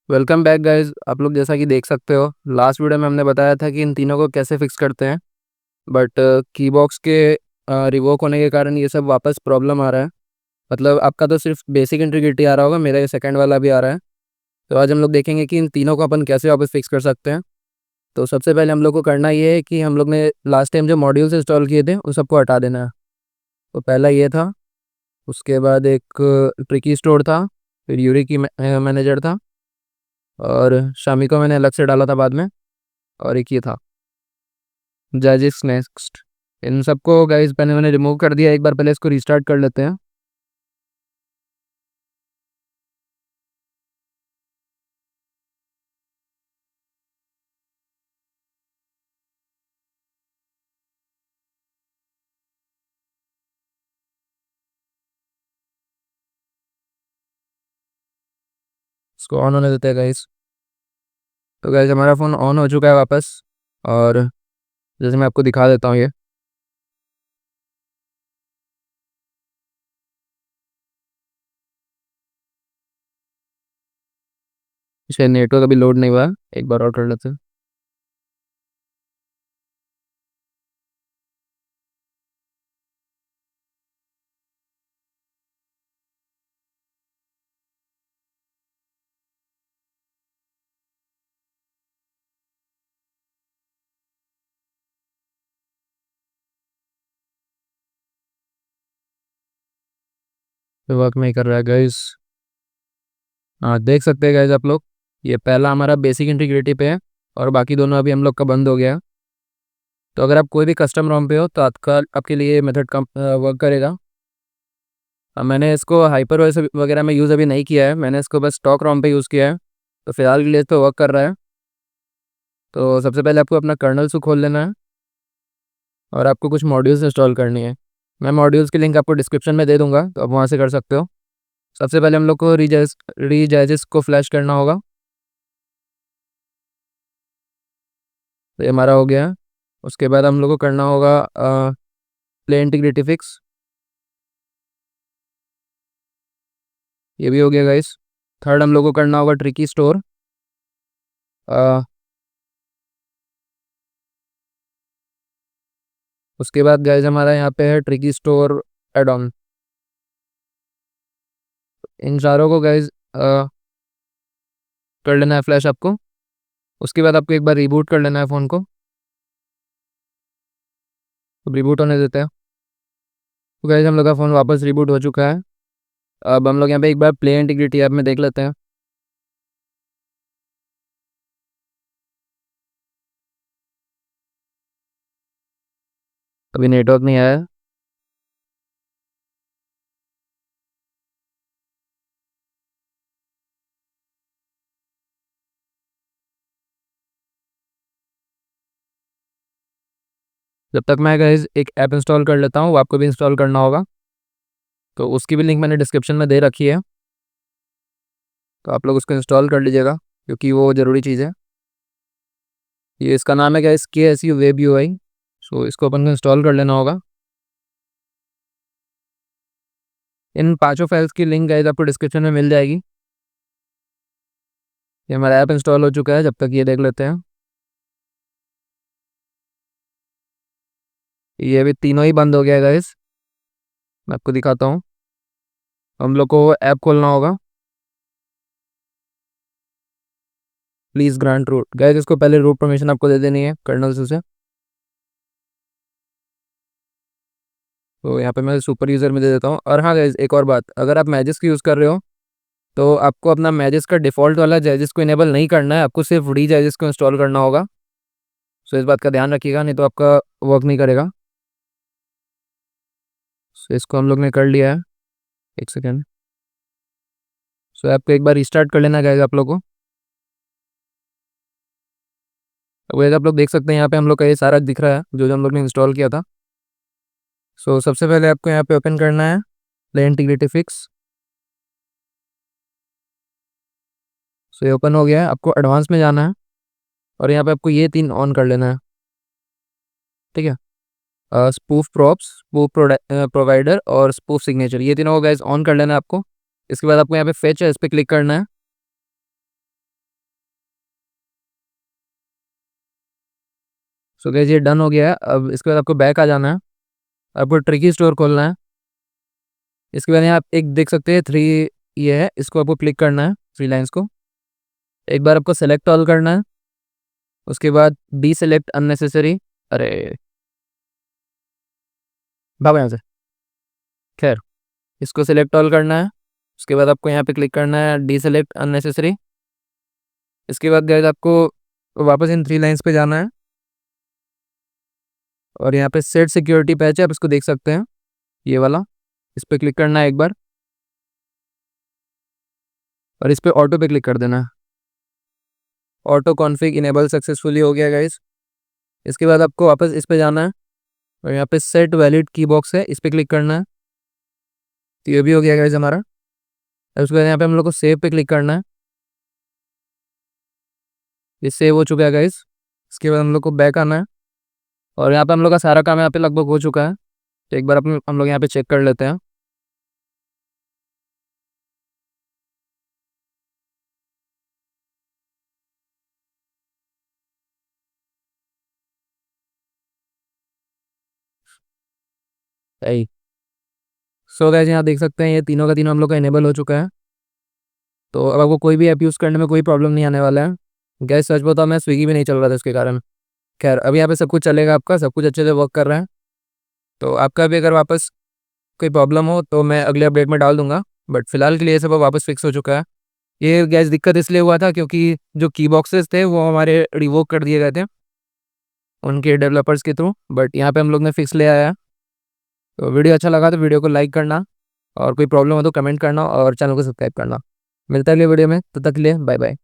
Welcome back guys. आप लोग जैसा कि देख सकते हो, लास्ट वीडियो में हमने बताया था कि इन तीनों को कैसे फिक्स करते हैं। बट कीबॉक्स के रिवोक होने के कारण ये सब वापस प्रॉब्लम आ रहा है। मतलब आपका तो सिर्फ बेसिक इंटीग्रिटी आ रहा होगा, मेरा ये सेकंड वाला भी आ रहा है। तो आज हम लोग देखेंगे कि इन तीनों को अपन कैसे वापस फिक्स कर सकते हैं। तो सबसे पहले हम लोग को करना ये है कि हम लोग ने लास्ट टाइम जो मॉड्यूल्स इंस्टॉल किए थे उन सबको हटा देना है। तो पहला ये था। उसके बाद एक ट्रिकी स्टोर था। फिर यूरी की मैनेजर था। और शामी को मैंने अलग से डाला था बाद में। और एक ये था जजिस नेक्स्ट। इन सबको गाइस पहले मैंने रिमूव कर दिया। एक बार पहले इसको रीस्टार्ट कर लेते हैं। इसको ऑन होने देते हैं गाइस। तो गाइस हमारा फ़ोन ऑन हो चुका है वापस। और जैसे मैं आपको दिखा देता हूँ ये। शायद नेटवर्क अभी लोड नहीं हुआ है। एक बार और कर लेते हैं। तो वर्क नहीं कर रहा है गाइस। हाँ, देख सकते हैं गाइस आप लोग। ये पहला हमारा बेसिक इंटीग्रिटी पे है। और बाकी दोनों अभी हम लोग का बंद हो गया है। तो अगर आप कोई भी कस्टम रोम पे हो तो आपका आपके लिए ये मेथड कम वर्क करेगा। अब मैंने इसको हाइपर वैसे वगैरह में यूज़ अभी नहीं किया है। मैंने इसको बस स्टॉक रोम पे यूज़ किया है। तो फिलहाल के लिए इस पे वर्क कर रहा है। तो सबसे पहले आपको अपना कर्नल से खोल लेना है। और आपको कुछ मॉड्यूल्स इंस्टॉल करनी है। मैं मॉड्यूल्स की लिंक आपको डिस्क्रिप्शन में दे दूंगा, तो आप वहाँ से कर सकते हो। सबसे पहले हम लोग को रीजाइजिस को फ्लैश करना होगा। तो ये हमारा हो गया है। उसके बाद हम लोग को करना होगा प्ले इंटीग्रिटी फिक्स। ये भी हो गया गाइस। थर्ड हम लोग को करना होगा ट्रिकी स्टोर। उसके बाद गाइस हमारा यहाँ पे है ट्रिकी स्टोर एड ऑन। इन चारों को गाइस कर लेना है फ्लैश आपको। उसके बाद आपको एक बार रिबूट कर लेना है फ़ोन को। तो रिबूट होने देते हैं। तो गाइस हम लोग का फ़ोन वापस रिबूट हो चुका है। अब हम लोग यहाँ पे एक बार प्ले इंटीग्रिटी ऐप में देख लेते हैं। अभी नेटवर्क नहीं आया है। जब तक मैं गाइस एक ऐप इंस्टॉल कर लेता हूँ, वो आपको भी इंस्टॉल करना होगा। तो उसकी भी लिंक मैंने डिस्क्रिप्शन में दे रखी है। तो आप लोग उसको इंस्टॉल कर लीजिएगा, क्योंकि वो ज़रूरी चीज़ है। ये इसका नाम है गाइस KSU वेब UI। सो इसको अपन को इंस्टॉल कर लेना होगा। इन पांचों फाइल्स की लिंक गाइस आपको डिस्क्रिप्शन में मिल जाएगी। ये हमारा ऐप इंस्टॉल हो चुका है। जब तक ये देख लेते हैं। ये भी तीनों ही बंद हो गया है गाइस। मैं आपको दिखाता हूँ। हम लोग को ऐप खोलना होगा। Please grant root. गाइस इसको पहले रूट परमिशन आपको दे देनी है कर्नल से। तो यहाँ पे मैं सुपर यूज़र में दे देता हूँ। और हाँ गाइस, एक और बात, अगर आप मैजिस की यूज़ कर रहे हो तो आपको अपना मैजिस का डिफ़ॉल्ट वाला जैजिस को इनेबल नहीं करना है। आपको सिर्फ री जैजिस को इंस्टॉल करना होगा। सो इस बात का ध्यान रखिएगा, नहीं तो आपका वर्क नहीं करेगा। सो इसको हम लोग ने कर लिया है। एक सेकेंड। सो आपको एक बार रिस्टार्ट कर लेना गाइस आप लोग को। अब गाइस आप लोग देख सकते हैं, यहाँ पे हम लोग का ये सारा दिख रहा है जो जो हम लोग ने इंस्टॉल किया था। सो सबसे पहले आपको यहाँ पे ओपन करना है प्ले इंटीग्रिटी फिक्स। सो ये ओपन हो गया है। आपको एडवांस में जाना है। और यहाँ पे आपको ये तीन ऑन कर लेना है। ठीक है। स्पूफ प्रॉप्स, स्पूफ प्रोवाइडर और स्पूफ सिग्नेचर, ये तीनों को गाइस ऑन कर लेना है आपको। इसके बाद आपको यहाँ पे फेच है, इस पर क्लिक करना है। सो गैस ये डन हो गया है। अब इसके बाद आपको बैक आ जाना है, आपको ट्रिकी स्टोर खोलना है। इसके बाद यहाँ आप एक देख सकते हैं 3 ये है, इसको आपको क्लिक करना है, 3 लाइन्स को। एक बार आपको सेलेक्ट ऑल करना है, उसके बाद डी सेलेक्ट अननेसेसरी, अरे भागो यहाँ से। खैर, इसको सेलेक्ट ऑल करना है, उसके बाद आपको यहाँ पे क्लिक करना है डी सेलेक्ट अननेसेसरी। इसके बाद गाइस आपको वापस इन 3 लाइन्स पे जाना है और यहाँ पे सेट सिक्योरिटी पैच है, आप इसको देख सकते हैं, ये वाला, इस पर क्लिक करना है एक बार और इस पर ऑटो पे क्लिक कर देना है। ऑटो कॉन्फ़िग इनेबल सक्सेसफुली हो गया गाइस। इसके बाद आपको वापस इस पे जाना है और यहाँ पे सेट वैलिड की बॉक्स है, इस पर क्लिक करना है। तो ये भी हो गया गाइस हमारा। उसके बाद यहाँ पे हम लोग को सेव पे क्लिक करना है, ये सेव हो चुका है गाइस। इसके बाद हम लोग को बैक आना है और यहाँ पे हम लोग का सारा काम यहाँ पे लगभग हो चुका है। तो एक बार हम लोग यहाँ पे चेक कर लेते हैं। सही। सो गाइस यहाँ देख सकते हैं ये तीनों का तीनों हम लोग का इनेबल हो चुका है। तो अब आपको कोई भी ऐप यूज़ करने में कोई प्रॉब्लम नहीं आने वाला है। गैस सच बताओ, मैं स्विगी भी नहीं चल रहा था इसके कारण। खैर, अब यहाँ पे सब कुछ चलेगा, आपका सब कुछ अच्छे से वर्क कर रहा है। तो आपका भी अगर वापस कोई प्रॉब्लम हो तो मैं अगले अपडेट में डाल दूंगा, बट फिलहाल के लिए सब वापस फिक्स हो चुका है। ये गैस दिक्कत इसलिए हुआ था क्योंकि जो की बॉक्सेस थे वो हमारे रिवोक कर दिए गए थे उनके डेवलपर्स के थ्रू, बट यहाँ पे हम लोग ने फिक्स ले आया। तो वीडियो अच्छा लगा तो वीडियो को लाइक करना और कोई प्रॉब्लम हो तो कमेंट करना और चैनल को सब्सक्राइब करना। मिलता है अगले वीडियो में, तब तक के लिए बाय बाय।